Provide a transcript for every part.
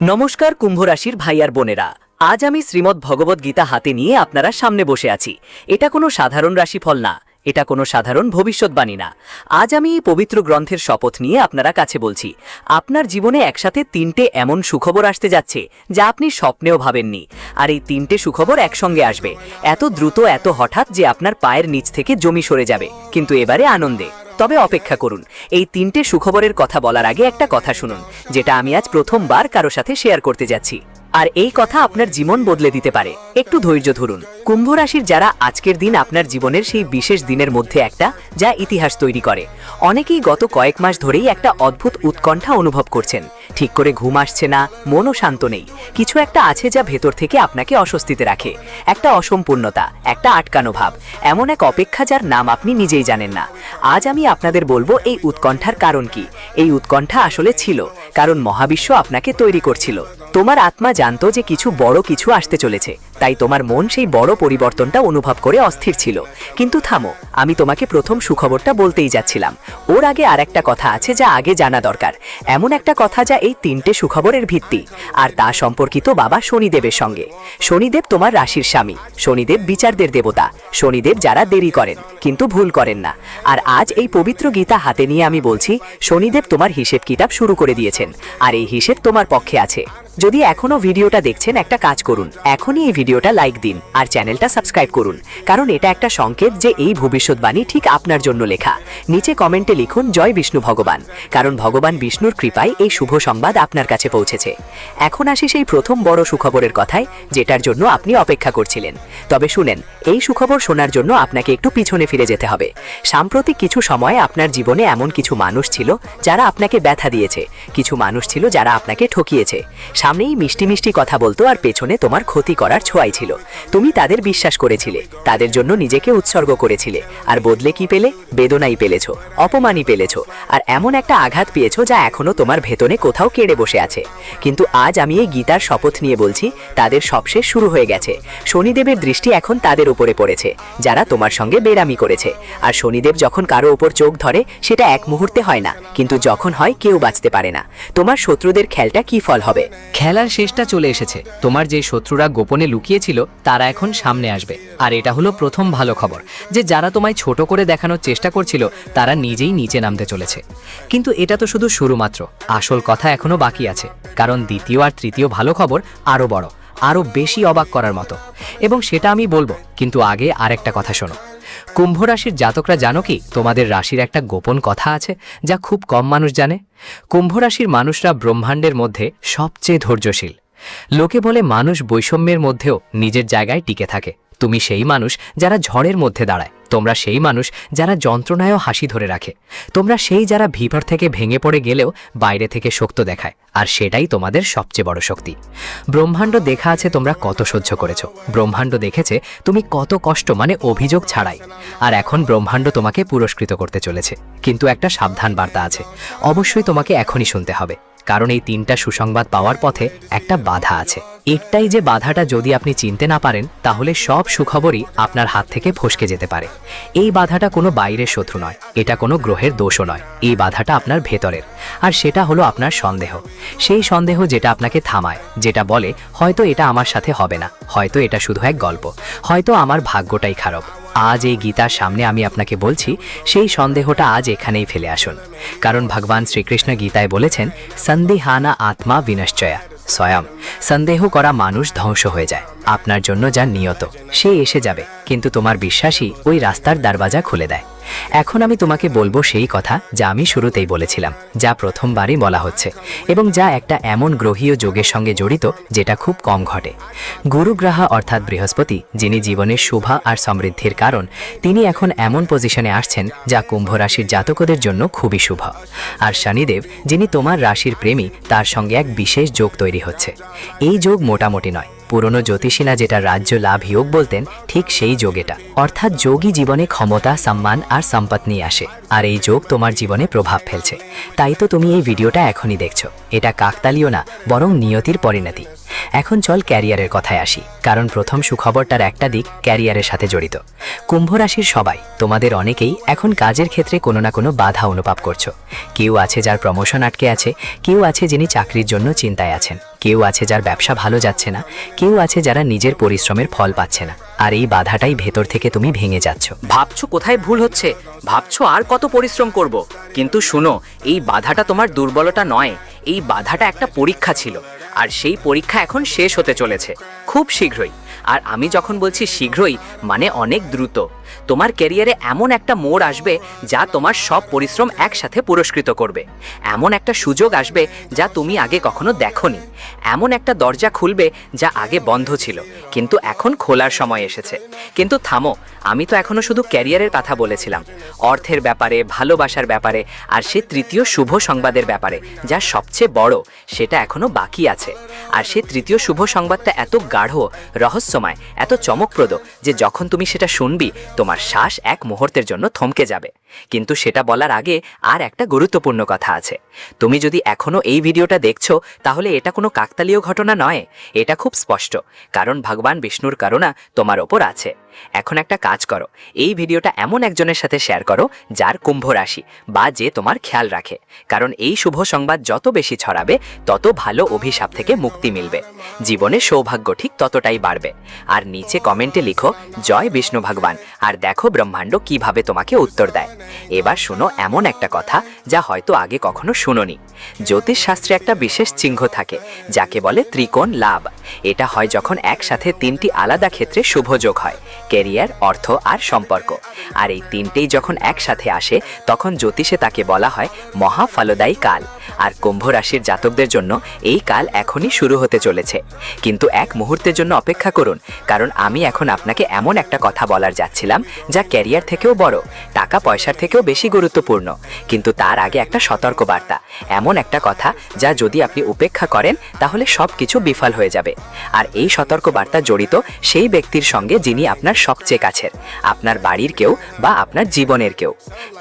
নমস্কার কুম্ভ রাশির ভাই আর বোনেরা, আজ আমি শ্রীমদ্ ভগবদ গীতা হাতে নিয়ে আপনারা সামনে বসে আছি। এটা কোনো সাধারণ রাশিফল না, এটা কোনো সাধারণ ভবিষ্যৎবাণী না। আজ আমি এই পবিত্র গ্রন্থের শপথ নিয়ে আপনারা কাছে বলছি, আপনার জীবনে একসাথে তিনটে এমন সুখবর আসতে যাচ্ছে যা আপনি স্বপ্নেও ভাবেননি। আর এই তিনটে সুখবর একসঙ্গে আসবে, এত দ্রুত এত হঠাৎ যে আপনার পায়ের নিচ থেকে জমি সরে যাবে, কিন্তু এবারে আনন্দে। তবে অপেক্ষা করুন, এই তিনটে সুখবরের কথা বলার আগে একটা কথা শুনুন, যেটা আমি আজ প্রথমবার কারো সাথে শেয়ার করতে যাচ্ছি। আর এই কথা আপনার জীবন বদলে দিতে পারে। একটু ধৈর্য ধরুন। কুম্ভ রাশির যারা, আজকের দিন আপনার জীবনের সেই বিশেষ দিনের মধ্যে একটা, যা ইতিহাস তৈরি করে। অনেকেই গত কয়েক মাস ধরেই একটা অদ্ভুত উৎকণ্ঠা অনুভব করছেন। ঠিক করে ঘুম আসছে না, মনও শান্ত নেই। কিছু একটা আছে যা ভেতর থেকে আপনাকে অস্বস্তিতে রাখে। একটা অসম্পূর্ণতা, একটা আটকানো ভাব, এমন এক অপেক্ষা যার নাম আপনি নিজেই জানেন না। আজ আমি আপনাদের বলবো এই উৎকণ্ঠার কারণ কি। এই উৎকণ্ঠা আসলে ছিল কারণ মহাবিশ্ব আপনাকে তৈরি করছিল। তোমার আত্মা জানতো যে কিছু বড় কিছু আসতে চলেছে, তাই তোমার মন সেই বড় পরিবর্তনটা অনুভব করে অস্থির ছিল। কিন্তু থামো, আমি তোমাকে প্রথম সুখবরটা বলতেই যাচ্ছিলাম। ওর আগে আর একটা কথা আছে যা আগে জানা দরকার, এমন একটা কথা যা এই তিনটে সুখবরের ভিত্তি, আর তা সম্পর্কিত বাবা শনিদেবের সঙ্গে। শনিদেব তোমার রাশির স্বামী, শনিদেব বিচারদের দেবতা, শনিদেব যারা দেরি করেন কিন্তু ভুল করেন না। আর আজ এই পবিত্র গীতা হাতে নিয়ে আমি বলছি, শনিদেব তোমার হিসেব কিতাব শুরু করে দিয়েছেন, আর এই হিসেব তোমার পক্ষে আছে। যদি এখনো ভিডিওটা দেখছেন, একটা কাজ করুন, এখনই এই ভিডিওটা লাইক দিন আর চ্যানেলটা সাবস্ক্রাইব করুন, কারণ এটা একটা সংকেত যে এই ভবিষ্যৎবাণী ঠিক আপনার জন্য লেখা। নিচে কমেন্টে লিখুন জয় বিষ্ণু ভগবান, কারণ ভগবান বিষ্ণুর কৃপায় এই শুভ সংবাদ আপনার কাছে পৌঁছেছে। এখন আসি সেই প্রথম বড় সুখবরের কথায়, যেটার জন্য আপনি অপেক্ষা করছিলেন। তবে শুনেন, এই সুখবর শোনার জন্য আপনাকে একটু পিছনে ফিরে যেতে হবে। সাম্প্রতিক কিছু সময়ে আপনার জীবনে এমন কিছু মানুষ ছিল যারা আপনাকে ব্যথা দিয়েছে, কিছু মানুষ ছিল যারা আপনাকে ঠকিয়েছে। সামনেই মিষ্টি মিষ্টি কথা বলতো আর পেছনে তোমার ক্ষতি করার ছোঁয়াই ছিল। তুমি তাদের বিশ্বাস করেছিলে, তাদের জন্য নিজেকে উৎসর্গ করেছিলে, আর বদলে কি পেলে? বেদনাই পেলেছো, অপমানই পেলেছো, আর এমন একটা আঘাত পেয়েছো যা এখনো তোমার ভেতরে কোথাও কেড়ে বসে আছে। কিন্তু আজ আমি এই গীতার শপথ নিয়ে বলছি, তাদের সবশেষ শুরু হয়ে গেছে। শনিদেবের দৃষ্টি এখন তাদের উপরে পড়েছে যারা তোমার সঙ্গে বেরামি করেছে। আর শনিদেব যখন কারো ওপর চোখ ধরে, সেটা এক মুহূর্তে হয় না, কিন্তু যখন হয় কেউ বাঁচতে পারে না। তোমার শত্রুদের খেলটা কি ফল হবে? খেলার শেষটা চলে এসেছে। তোমার যে শত্রুরা গোপনে লুকিয়েছিল তারা এখন সামনে আসবে। আর এটা হলো প্রথম ভালো খবর, যে যারা তোমায় ছোট করে দেখানোর চেষ্টা করছিল তারা নিজেই নিচে নামতে চলেছে। কিন্তু এটা তো শুধু শুরু মাত্র, আসল কথা এখনো বাকি আছে। কারণ দ্বিতীয় আর তৃতীয় ভালো খবর আরো বড়, আরো বেশি অবাক করার মতো, এবং সেটা আমি বলবো। কিন্তু আগে আরেকটা কথা শোনো। কুম্ভ রাশির জাতকরা জানো কি, তোমাদের রাশির একটা গোপন কথা আছে যা খুব কম মানুষ জানে? কুম্ভ রাশির মানুষরা ব্রহ্মাণ্ডের মধ্যে সবচেয়ে ধৈর্যশীল। লোকে বলে মানুষ বৈষম্যের মধ্যেও নিজের জায়গায় টিকে থাকে। তুমি সেই মানুষ যারা ঝড়ের মধ্যে দাঁড়ায়, তোমরা সেই মানুষ যারা যন্ত্রণায়ও হাসি ধরে রাখে, তোমরা সেই যারা ভিতর থেকে ভেঙে পড়ে গেলেও বাইরে থেকে শক্ত দেখায়, আর সেটাই তোমাদের সবচেয়ে বড় শক্তি। ব্রহ্মাণ্ড দেখা আছে তোমরা কত সহ্য করেছো, ব্রহ্মাণ্ড দেখেছে তুমি কত কষ্ট, মানে অভিযোগ ছাড়াই। আর এখন ব্রহ্মাণ্ড তোমাকে পুরস্কৃত করতে চলেছে। কিন্তু একটা সাবধান বার্তা আছে, অবশ্যই তোমাকে এখনই শুনতে হবে, কারণ এই তিনটা সুসংবাদ পাওয়ার পথে একটা বাধা আছে। একটাই যে বাধাটা যদি আপনি চিনতে না পারেন, তাহলে সব সুখবরই আপনার হাত থেকে ফসকে যেতে পারে। এই বাধাটা কোনো বাইরের শত্রু নয়, এটা কোনো গ্রহের দোষও নয়, এই বাধাটা আপনার ভেতরের। আর সেটা হলো আপনার সন্দেহ। সেই সন্দেহ যেটা আপনাকে থামায়, যেটা বলে হয়তো এটা আমার সাথে হবে না, হয়তো এটা শুধু এক গল্প, হয়তো আমার ভাগ্যটাই খারাপ। আজ এই গীতার সামনে আমি আপনাকে বলছি, সেই সন্দেহটা আজ এখানেই ফেলে আসুন। কারণ ভগবান শ্রীকৃষ্ণ গীতায় বলেছেন, সন্দেহানা আত্মা বিনশ্চয়া। স্বয়ং সন্দেহ করা মানুষ ধ্বংস হয়ে যায়। আপনার জন্য যা নিয়ত সে এসে যাবে, কিন্তু তোমার বিশ্বাসই ওই রাস্তার দরজা খুলে দেয়। এখন আমি তোমাকে বলবো সেই কথা যা আমি শুরুতেই বলেছিলাম, যা প্রথমবারই বলা হচ্ছে, এবং যা একটা এমন গ্রহীয় যোগের সঙ্গে জড়িত যেটা খুব কম ঘটে। গুরুগ্রহ অর্থাৎ বৃহস্পতি, যিনি জীবনের শোভা আর সমৃদ্ধির কারণ, তিনি এখন এমন পজিশনে আসছেন যা কুম্ভ রাশির জাতকদের জন্য খুবই শুভ। আর শনিদেব, যিনি তোমার রাশির প্রেমী, তার সঙ্গে এক বিশেষ যোগ তৈরি হচ্ছে। এই যোগ মোটামুটি নয়, পুরনো জ্যোতিষীরা যেটা রাজ্য লাভ যোগ বলতেন, ঠিক সেই যোগ এটা। অর্থাৎ যোগী জীবনে ক্ষমতা, সম্মান আর সম্পদ নিয়ে আসে, আর এই যোগ তোমার জীবনে প্রভাব ফেলছে। তাই তো তুমি এই ভিডিওটা এখনই দেখছো। এটা কাকতালীয় না, বরং নিয়তির পরিণতি। এখন চল ক্যারিয়ারের কথায় আসি, কারণ প্রথম সুখবরটার একটা দিক ক্যারিয়ারের সাথে জড়িত। কুম্ভ রাশির সবাই, তোমাদের অনেকেই এখন কাজের ক্ষেত্রে কোনো না কোনো বাধা অনুভব করছো। কেউ আছে যার প্রমোশন আটকে আছে, কেউ আছে যিনি চাকরির জন্য চিন্তায় আছেন, কেউ আছে যার ব্যবসা ভালো যাচ্ছে না, কেউ আছে যারা নিজের পরিশ্রমের ফল পাচ্ছে না, আর এই বাধাটাই ভেতর থেকে তুমি ভেঙে যাচ্ছ। ভাবছো কোথায় ভুল হচ্ছে, ভাবছো আর কত পরিশ্রম করব, কিন্তু শুনো, এই বাধাটা তোমার দুর্বলতা নয়, এই বাধাটা একটা পরীক্ষা ছিল, আর সেই পরীক্ষা এখন শেষ হতে চলেছে খুব শীঘ্রই। আর আমি যখন বলছি শীঘ্রই, মানে অনেক দ্রুত। তোমার ক্যারিয়ারে এমন একটা মোড় আসবে যা তোমার সব পরিশ্রম একসাথে পুরস্কৃত করবে। এমন একটা সুযোগ আসবে যা তুমি আগে কখনো দেখোনি। এমন একটা দরজা খুলবে যা আগে বন্ধ ছিল, কিন্তু এখন খোলার সময় এসেছে। কিন্তু থামো, আমি তো এখনো শুধু ক্যারিয়ারের কথা বলেছিলাম। অর্থের ব্যাপারে, ভালোবাসার ব্যাপারে, আর সে তৃতীয় শুভ সংবাদের ব্যাপারে যা সবচেয়ে বড়, সেটা এখনো বাকি আছে। আর সে তৃতীয় শুভ সংবাদটা এত গাঢ়, রহস্যময়, এত চমকপ্রদ যে যখন তুমি সেটা শুনবি, তোমার শ্বাস এক মুহূর্তের জন্য থমকে যাবে। কিন্তু সেটা বলার আগে আর একটা গুরুত্বপূর্ণ কথা আছে। তুমি যদি এখনো এই ভিডিওটা দেখছো, তাহলে এটা কোনো কাকতালীয় ঘটনা নয়, এটা খুব স্পষ্ট, কারণ ভগবান বিষ্ণুর করুণা তোমার ওপর আছে। এখন একটা কাজ করো, এই ভিডিওটা এমন একজনের সাথে শেয়ার করো যার কুম্ভ রাশি, বা যে তোমার খেয়াল রাখে, কারণ এই শুভ সংবাদ যত বেশি ছড়াবে, তত ভালো অভিশাপ থেকে মুক্তি মিলবে, জীবনে সৌভাগ্য ঠিক ততটাই বাড়বে। আর নিচে কমেন্টে লিখো জয় বিষ্ণু ভগবান, আর দেখো ব্রহ্মাণ্ড কিভাবে তোমাকে উত্তর দেয়। এবার শোনো এমন একটা কথা যা হয়তো আগে কখনো শুনোনি। জ্যোতিষশাস্ত্রে একটা বিশেষ চিহ্ন থাকে যাকে বলে ত্রিকোণ লাভ। এটা হয় যখন একসাথে তিনটি আলাদা ক্ষেত্রে শুভ যোগ হয়, ক্যারিয়ার, অর্থ আর সম্পর্ক। আর এই তিনটেই যখন একসাথে আসে, তখন জ্যোতিষে তাকে বলা হয় মহাফলদায়ী কাল। আর কুম্ভ রাশির জাতকদের জন্য এই কাল এখনই শুরু হতে চলেছে। কিন্তু এক মুহূর্তের জন্য অপেক্ষা করুন, কারণ আমি এখন আপনাকে এমন একটা কথা বলার যাচ্ছিলাম যা ক্যারিয়ার থেকেও বড়, টাকা পয়সার থেকেও বেশি গুরুত্বপূর্ণ। কিন্তু তার আগে একটা সতর্ক বার্তা, এমন একটা কথা যা যদি আপনি উপেক্ষা করেন, তাহলে সব কিছু বিফল হয়ে যাবে। আর এই সতর্ক বার্তা জড়িত সেই ব্যক্তির সঙ্গে যিনি আপনার সবচেয়ে কাছের, আপনার বাড়ির কেউ বা আপনার জীবনের কেউ।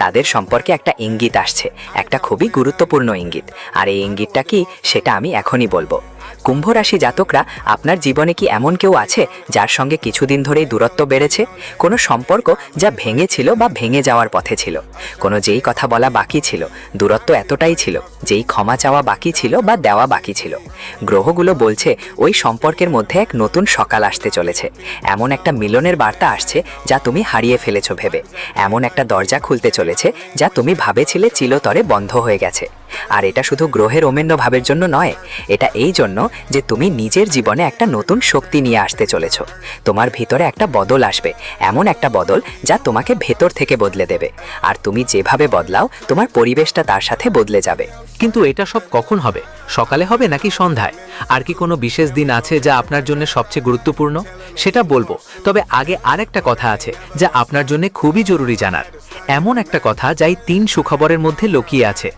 তাদের সম্পর্কে একটা ইঙ্গিত আসছে, একটা খুবই গুরুত্বপূর্ণ ইঙ্গিত। আর এই ইঙ্গিতটা কি, সেটা আমি এখনই বলবো। কুম্ভ রাশি জাতকরা, আপনার জীবনে কি এমন কেউ আছে যার সঙ্গে কিছুদিন ধরেই দূরত্ব বেড়েছে? কোনো সম্পর্ক যা ভেঙেছিল বা ভেঙে যাওয়ার পথে ছিল, কোনো যেই কথা বলা বাকি ছিল, দূরত্ব এতটাই ছিল যেই ক্ষমা চাওয়া বাকি ছিল বা দেওয়া বাকি ছিল। গ্রহগুলো বলছে ওই সম্পর্কের মধ্যে এক নতুন সকাল আসতে চলেছে। এমন একটা মিলনের বার্তা আসছে যা তুমি হারিয়ে ফেলেছো ভেবে। এমন একটা দরজা খুলতে চলেছে যা তুমি ভাবেছিলে চিরতরে বন্ধ হয়ে গেছে। আর এটা শুধু গ্রহের অমেন্য ভাবের জন্য নয়, এটা এই জন্য যে তুমি নিজের জীবনে একটা নতুন শক্তি নিয়ে আসতে চলেছো। তোমার ভিতরে একটা বদল আসবে, এমন একটা বদল যা তোমাকে ভেতর থেকে বদলে দেবে। আর তুমি যেভাবে বদলাও, তোমার পরিবেশটা তার সাথে বদলে যাবে। কিন্তু এটা সব কখন হবে? সকালে হবে নাকি সন্ধ্যায়? আর কি কোনো বিশেষ দিন আছে যা আপনার জন্য সবচেয়ে গুরুত্বপূর্ণ? সেটা বলবো, তবে আগে আরেকটা কথা আছে যা আপনার জন্য খুবই জরুরি জানার। এমন একটা কথা যাই 3 সুখবরের মধ্যে লুকিয়ে আছে,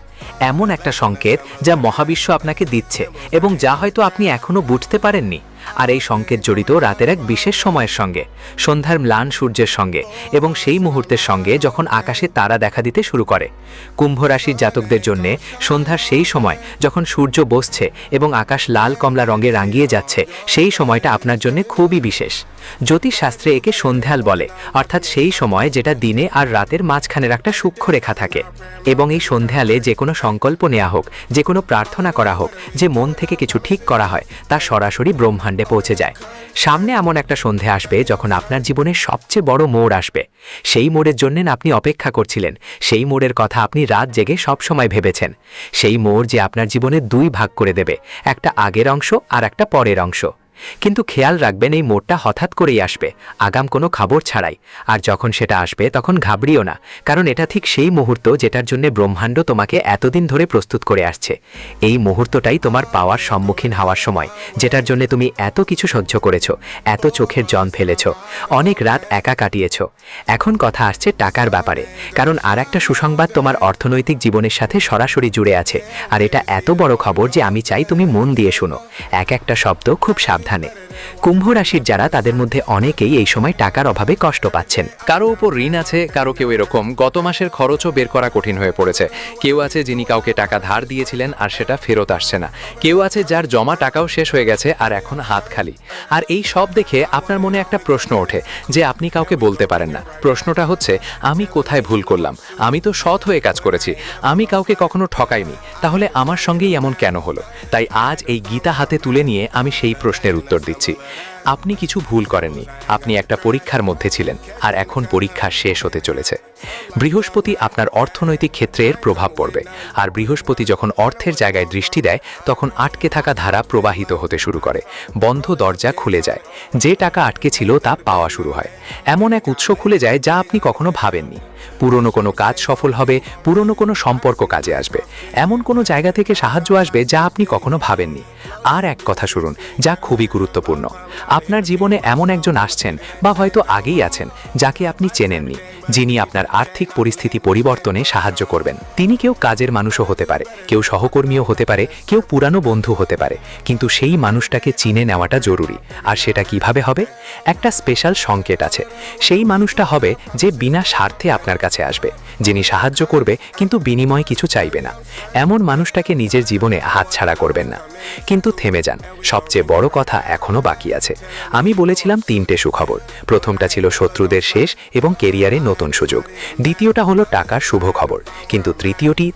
এমন একটা সংকেত যা মহাবিশ্ব আপনাকে দিচ্ছে এবং যা হয়তো আপনি এখনো বুঝতে পারেননি। আর এই সংকেত জড়িত রাতের এক বিশেষ সময়ের সঙ্গে, সন্ধ্যার ম্লান সূর্যের সঙ্গে, এবং সেই মুহূর্তের সঙ্গে যখন আকাশে তারা দেখা দিতে শুরু করে। কুম্ভ রাশির জাতকদের জন্য সন্ধ্যার সেই সময় যখন সূর্য বসছে এবং আকাশ লাল কমলা রঙে রাঙিয়ে যাচ্ছে, সেই সময়টা আপনার জন্য খুবই বিশেষ। জ্যোতিষশাস্ত্রে একে সন্ধ্যাল বলে, অর্থাৎ সেই সময় যেটা দিনে আর রাতের মাঝখানের একটা সূক্ষ্ম রেখা থাকে। এবং এই সন্ধ্যালে যে কোনো সংকল্প নেওয়া হোক, যে কোনো প্রার্থনা করা হোক, যে মন থেকে কিছু ঠিক করা হয়, তা সরাসরি ব্রহ্মাণ্ডে পৌঁছে যায়। সামনে এমন একটা সন্ধে আসবে যখন আপনার জীবনের সবচেয়ে বড় মোড় আসবে। সেই মোড়ের জন্য আপনি অপেক্ষা করছিলেন, সেই মোড়ের কথা আপনি রাত জেগে সবসময় ভেবেছেন। সেই মোড় যে আপনার জীবনে 2 ভাগ করে দেবে, একটা আগের অংশ আর একটা পরের অংশ। কিন্তু খেয়াল রাখবেন, এই মোড়টা হঠাৎ করেই আসবে, আগাম কোনো খবর ছাড়াই। আর যখন সেটা আসবে তখন ঘাবড়িও না, কারণ এটা ঠিক সেই মুহূর্ত যেটার জন্য ব্রহ্মাণ্ড তোমাকে এতদিন ধরে প্রস্তুত করে আসছে। এই মুহূর্তটাই তোমার পাওয়ার সম্মুখীন হওয়ার সময়, যেটার জন্য তুমি এত কিছু সহ্য করেছো, এত চোখের জল ফেলেছ, অনেক রাত একা কাটিয়েছ। এখন কথা আসছে টাকার ব্যাপারে, কারণ আর একটা সুসংবাদ তোমার অর্থনৈতিক জীবনের সাথে সরাসরি জুড়ে আছে। আর এটা এত বড় খবর যে আমি চাই তুমি মন দিয়ে শুনো, এক একটা শব্দ খুব সাবধানে। কুম্ভ রাশির যারা তাদের মধ্যে অনেকেই এই সময় টাকার অভাবে কষ্ট পাচ্ছেন। কারো উপর ঋণ আছে, কারো কেউ এরকম গত মাসের খরচও বের করা কঠিন হয়ে পড়েছে। কেউ আছে যিনি কাউকে টাকা ধার দিয়েছিলেন আর সেটা ফেরত আসছে না। কেউ আছে যার জমা টাকাও শেষ হয়ে গেছে আর এখন হাত খালি। আর এই সব দেখে আপনার মনে একটা প্রশ্ন ওঠে যে আপনি কাউকে বলতে পারেন না। প্রশ্নটা হচ্ছে, আমি কোথায় ভুল করলাম? আমি তো সৎ হয়ে কাজ করেছি, আমি কাউকে কখনো ঠকাইনি, তাহলে আমার সঙ্গেই এমন কেন হলো? তাই আজ এই গীতা হাতে তুলে নিয়ে আমি সেই প্রশ্নের উত্তর দিচ্ছি। আপনি কিছু ভুল করেননি, আপনি একটা পরীক্ষার মধ্যে ছিলেন আর এখন পরীক্ষা শেষ হতে চলেছে। বৃহস্পতি আপনার অর্থনৈতিক ক্ষেত্রে এর প্রভাব পড়বে, আর বৃহস্পতি যখন অর্থের জায়গায় দৃষ্টি দেয় তখন আটকে থাকা ধারা প্রবাহিত হতে শুরু করে, বন্ধ দরজা খুলে যায়, যে টাকা আটকে ছিল তা পাওয়া শুরু হয়, এমন এক উৎস খুলে যায় যা আপনি কখনো ভাবেননি। পুরনো কোনো কাজ সফল হবে, পুরনো কোনো সম্পর্ক কাজে আসবে, এমন কোনো জায়গা থেকে সাহায্য আসবে যা আপনি কখনো ভাবেননি। আর এক কথা শুনুন, যা খুবই গুরুত্বপূর্ণ, আপনার জীবনে এমন একজন আসছেন বা হয়তো আগেই আছেন যাকে আপনি চেনেননি, যিনি আপনার আর্থিক পরিস্থিতি পরিবর্তনে সাহায্য করবেন। তিনি কেউ কাজের মানুষও হতে পারে, কেউ সহকর্মীও হতে পারে, কেউ পুরানো বন্ধু হতে পারে, কিন্তু সেই মানুষটাকে চিনে নেওয়াটা জরুরি। আর সেটা কিভাবে হবে? একটা স্পেশাল সংকেত আছে। সেই মানুষটা হবে যে বিনা স্বার্থে আপনার কাছে আসবে, যিনি সাহায্য করবে কিন্তু বিনিময়ে কিছু চাইবে না। এমন মানুষটাকে নিজের জীবনে হাতছাড়া করবেন না। কিন্তু থেমে যান, সবচেয়ে বড় কথা এখনো বাকি আছে। আমি বলেছিলাম 3টে সুখবর। প্রথমটা ছিল শত্রুদের শেষ এবং কেরিয়ারে নতুন সুযোগ। দ্বিতীয়টা হলো টাকার শুভ খবর। কিন্তু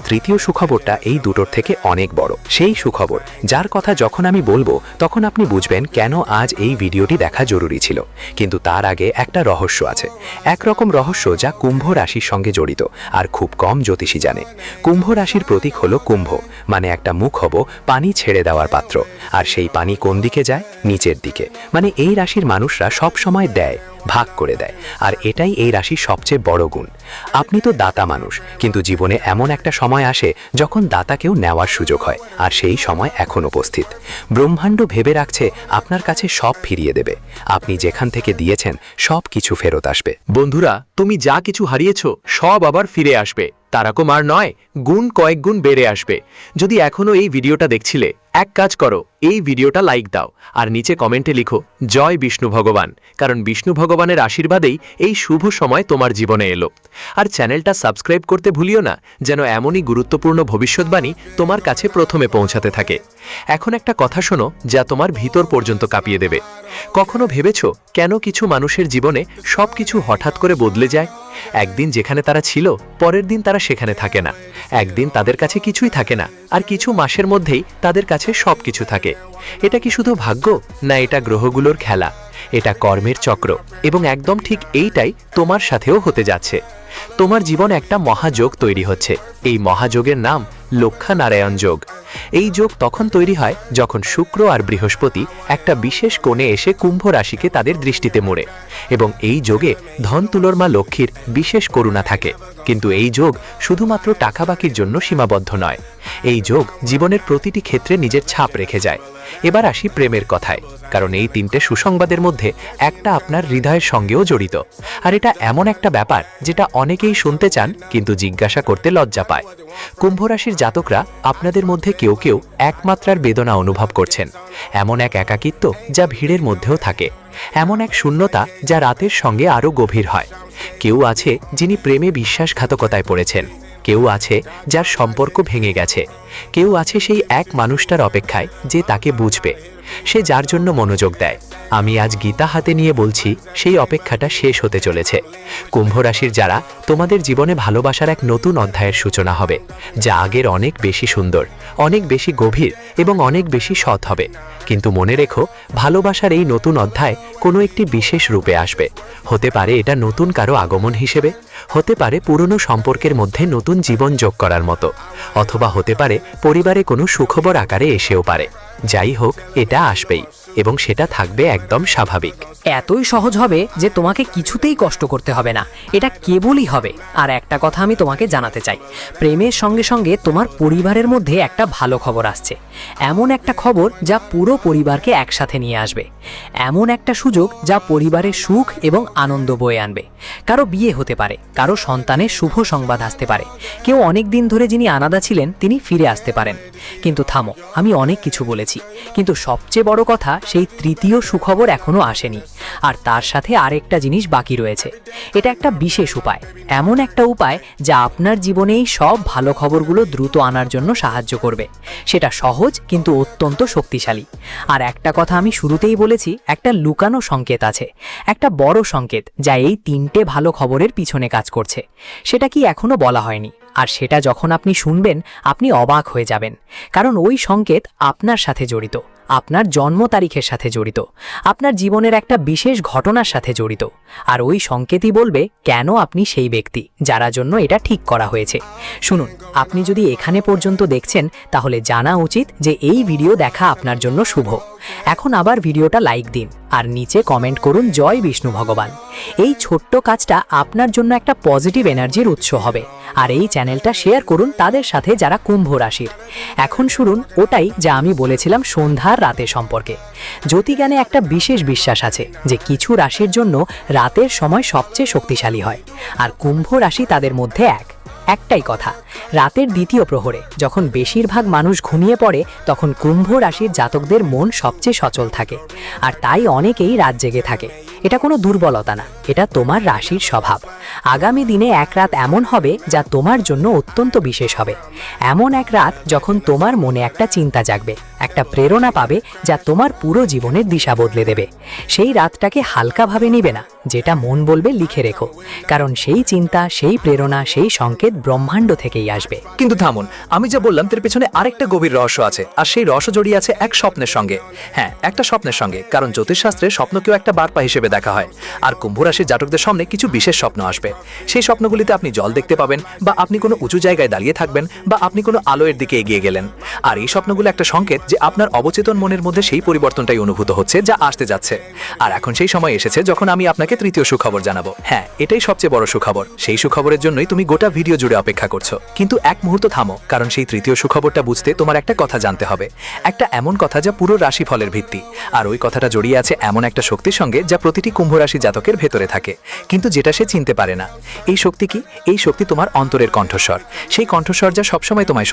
তৃতীয় সুখবরটা এই দুটোর থেকে অনেক বড়। সেই সুখবর যার কথা যখন আমি বলবো তখন আপনি বুঝবেন কেন আজ এই ভিডিওটি দেখা জরুরি ছিল। কিন্তু তার আগে একটা রহস্য আছে, একরকম রহস্য যা কুম্ভ রাশির সঙ্গে জড়িত আর খুব কম জ্যোতিষী জানে। কুম্ভ রাশির প্রতীক হলো কুম্ভ, মানে একটা মুখ হবো পানি ছেড়ে দেওয়ার পাত্র। আর সেই পানি কোন দিকে যায়? নিচের দিকে। মানে এই রাশির মানুষরা সব সময় দেয়, ভাগ করে দেয়, আর এটাই এই রাশির সবচেয়ে বড় গুণ। আপনি তো দাতা মানুষ, কিন্তু জীবনে এমন একটা সময় আসে যখন দাতাকেও নেওয়ার সুযোগ হয়, আর সেই সময় এখন উপস্থিত। ব্রহ্মাণ্ড ভেবে রাখছে আপনার কাছে সব ফিরিয়ে দেবে। আপনি যেখান থেকে দিয়েছেন সব কিছু ফেরত আসবে। বন্ধুরা, তুমি যা কিছু হারিয়েছো সব আবার ফিরে আসবে। তারকম আর নয়, কয়েক গুণ বেড়ে আসবে। যদি এখনো এই ভিডিওটা দেখছিলে, এক কাজ করো, এই ভিডিওটা লাইক দাও আর নিচে কমেন্টে লিখো জয় বিষ্ণু ভগবান, কারণ বিষ্ণু ভগবানের আশীর্বাদেই এই শুভ সময় তোমার জীবনে এলো। আর চ্যানেলটা সাবস্ক্রাইব করতে ভুলিও না, যেন এমনই গুরুত্বপূর্ণ ভবিষ্যৎবাণী তোমার কাছে প্রথমে পৌঁছাতে থাকে। এখন একটা কথা শোনো যা তোমার ভিতর পর্যন্ত কাঁপিয়ে দেবে। কখনো ভেবেছো কেন কিছু মানুষের জীবনে সবকিছু হঠাৎ করে বদলে যায়? একদিন যেখানে তারা ছিল, পরের দিন তারা সেখানে থাকে না। একদিন তাদের কাছে কিছুই থাকে না, আর কিছু মাসের মধ্যেই তাদের কাছে সবকিছু থাকে। এটা কি শুধু ভাগ্য, না এটা গ্রহগুলোর খেলা? এটা কর্মের চক্র, এবং একদম ঠিক এইটাই তোমার সাথেও হতে যাচ্ছে। তোমার জীবন একটা মহাযোগ তৈরি হচ্ছে। এই মহাযোগের নাম লক্ষ্য নারায়ণ যোগ। এই যোগ তখন তৈরি হয় যখন শুক্র আর বৃহস্পতি একটা বিশেষ কোণে এসে কুম্ভ রাশিকে তাদের দৃষ্টিতে মোড়ে, এবং এই যোগে ধন তুলোর মা লক্ষ্মীর বিশেষ করুণা থাকে। কিন্তু এই যোগ শুধুমাত্র টাকা বাকির জন্য সীমাবদ্ধ নয়। এই যোগ জীবনের প্রতিটি ক্ষেত্রে নিজের ছাপ রেখে যায়। এবার আসি প্রেমের কথায়, কারণ এই 3টে সুসংবাদের মধ্যে একটা আপনার হৃদয়ের সঙ্গেও জড়িত। আর এটা এমন একটা ব্যাপার যেটা অনেকেই শুনতে চান কিন্তু জিজ্ঞাসা করতে লজ্জা পায়। কুম্ভ রাশির জাতকরা আপনাদের মধ্যে কেউ কেউ একমাত্রার বেদনা অনুভব করছেন, এমন এক একাকিত্ব যা ভিড়ের মধ্যেও থাকে, এমন এক শূন্যতা যা রাতের সঙ্গে আরও গভীর হয়। কেউ আছে যিনি প্রেমে বিশ্বাসঘাতকতায় পড়েছেন, কেউ আছে যার সম্পর্ক ভেঙে গেছে, কেউ আছে সেই এক মানুষটার অপেক্ষায় যে তাকে বুঝবে, সে যার জন্য মনোযোগ দেয়। আমি আজ গীতা হাতে নিয়ে বলছি, সেই অপেক্ষাটা শেষ হতে চলেছে। কুম্ভ রাশির যারা, তোমাদের জীবনে ভালোবাসার এক নতুন অধ্যায়ের সূচনা হবে, যা আগের অনেক বেশি সুন্দর, অনেক বেশি গভীর এবং অনেক বেশি সৎ হবে। কিন্তু মনে রেখো, ভালোবাসার এই নতুন অধ্যায় কোনো একটি বিশেষ রূপে আসবে। হতে পারে এটা নতুন কারো আগমন হিসেবে, হতে পারে পুরনো সম্পর্কের মধ্যে নতুন জীবন যোগ করার মতো, অথবা হতে পারে পরিবারে কোনো সুখবর আকারে এসেও পারে। যাই হোক, এটা আসবেই, এবং সেটা থাকবে একদম স্বাভাবিক। এতই সহজ হবে যে তোমাকে কিছুতেই কষ্ট করতে হবে না, এটা কেবলই হবে। আর একটা কথা আমি তোমাকে জানাতে চাই, প্রেমের সঙ্গে সঙ্গে তোমার পরিবারের মধ্যে একটা ভালো খবর আসছে। এমন একটা খবর যা পুরো পরিবারকে একসাথে নিয়ে আসবে, এমন একটা সুযোগ যা পরিবারের সুখ এবং আনন্দ বয়ে আনবে। কারো বিয়ে হতে পারে, কারো সন্তানের শুভ সংবাদ আসতে পারে, কেউ অনেক দিন ধরে যিনি আলাদা ছিলেন তিনি ফিরে আসতে পারেন। কিন্তু থামো, আমি অনেক কিছু বলেছি, কিন্তু সবচেয়ে বড় কথা সেই তৃতীয় সুখ সুখবর এখনো আসেনি, আর তার সাথে আরেকটা জিনিস বাকি রয়েছে। এটা একটা বিশেষ উপায়, এমন একটা উপায় যা আপনার জীবনেই সব ভালো খবরগুলো দ্রুত আনার জন্য সাহায্য করবে। সেটা সহজ কিন্তু অত্যন্ত শক্তিশালী। আর একটা কথা আমি শুরুতেই বলেছি, একটা লুকানো সংকেত আছে, একটা বড় সংকেত যা এই 3টে ভালো খবরের পিছনে কাজ করছে। সেটা কি এখনো বলা হয়নি, আর সেটা যখন আপনি শুনবেন আপনি অবাক হয়ে যাবেন, কারণ ওই সংকেত আপনার সাথে জড়িত, আপনার জন্ম তারিখের সাথে জড়িত, আপনার জীবনের একটা বিশেষ ঘটনার সাথে জড়িত। আর ওই সংকেতই বলবে কেন আপনি সেই ব্যক্তি যারা জন্য এটা ঠিক করা হয়েছে। শুনুন, আপনি যদি এখানে পর্যন্ত দেখছেন তাহলে জানা উচিত যে এই ভিডিও দেখা আপনার জন্য শুভ। এখন আবার ভিডিওটা লাইক দিন আর নিচে কমেন্ট করুন জয় বিষ্ণু ভগবান। এই ছোট্ট কাজটা আপনার জন্য একটা পজিটিভ এনার্জির উৎস হবে। আর এই চ্যানেলটা শেয়ার করুন তাদের সাথে যারা কুম্ভ রাশির। এখন শুনুন ওটাই যা আমি বলেছিলাম সন্ধ্যার রাতে সম্পর্কে। জ্যোতিজ্ঞানে একটা বিশেষ বিশ্বাস আছে যে কিছু রাশির জন্য রাতের সময় সবচেয়ে শক্তিশালী হয়, আর কুম্ভ রাশি তাদের মধ্যে একটাই কথা, রাতের দ্বিতীয় প্রহরে যখন বেশিরভাগ মানুষ ঘুমিয়ে পড়ে তখন কুম্ভ রাশির জাতকদের মন সবচেয়ে সচল থাকে, আর তাই অনেকেই রাত জেগে থাকে। এটা কোনো দুর্বলতা না, এটা তোমার রাশির স্বভাব। আগামী দিনে এক রাত এমন হবে যা তোমার জন্য অত্যন্ত বিশেষ হবে। এমন এক রাত যখন তোমার মনে একটা চিন্তা জাগবে, একটা প্রেরণা পাবে যা তোমার পুরো জীবনের দিশা বদলে দেবে। সেই রাতটাকে হালকাভাবে নিবে না, যেটা মন বলবে লিখে রেখো, কারণ সেই চিন্তা, সেই প্রেরণা, সেই সংকেত ব্রহ্মাণ্ড থেকেই আসবে। কিন্তু থামুন, আমি যা বললাম তার পেছনে আরেকটা গভীর রহস্য আছে, আর সেই রহস্য জড়িয়ে আছে এক স্বপ্নের সঙ্গে। হ্যাঁ, একটা স্বপ্নের সঙ্গে, কারণ জ্যোতিষশাস্ত্রে স্বপ্নকেও একটা বার্তা হিসেবে দেখা হয়। আর কুম্ভ রাশির জাতকদের সামনে কিছু বিশেষ স্বপ্ন আসবে। সেই স্বপ্নগুলিতে আপনি জল দেখতে পাবেন, বা আপনি কোনো উঁচু জায়গায় দাঁড়িয়ে থাকবেন, বা আপনি কোনো আলোয়ের দিকে এগিয়ে গেলেন। আর এই স্বপ্নগুলো একটা সংকেত যে আপনার অবচেতন মনের মধ্যে সেই পরিবর্তনটাই অনুভূত হচ্ছে যা আসতে যাচ্ছে। আর এখন সেই সময় এসেছে যখন আমি আপনাকে তৃতীয় সুখবর জানাবো। হ্যাঁ, এটাই সবচেয়ে বড় সুখবর। সেই সুখবরের জন্যই তুমি গোটা ভিডিও জুড়ে অপেক্ষা করছো। কিন্তু এক মুহূর্ত থামো, কারণ সেই তৃতীয় সুখবরটা বুঝতে তোমার একটা কথা জানতে হবে। একটা এমন কথা যা পুরো রাশিফলের ভিত্তি। আর ওই কথাটা জড়িয়ে আছে এমন একটা শক্তির সঙ্গে যা প্রতিটি কুম্ভ রাশি জাতকের ভেতরে থাকে, কিন্তু যেটা সে চিনতে পারে না। এই শক্তি কি? এই শক্তি তোমার অন্তরের কণ্ঠস্বর। সেই কণ্ঠস্বর যা সবসময় তোমায়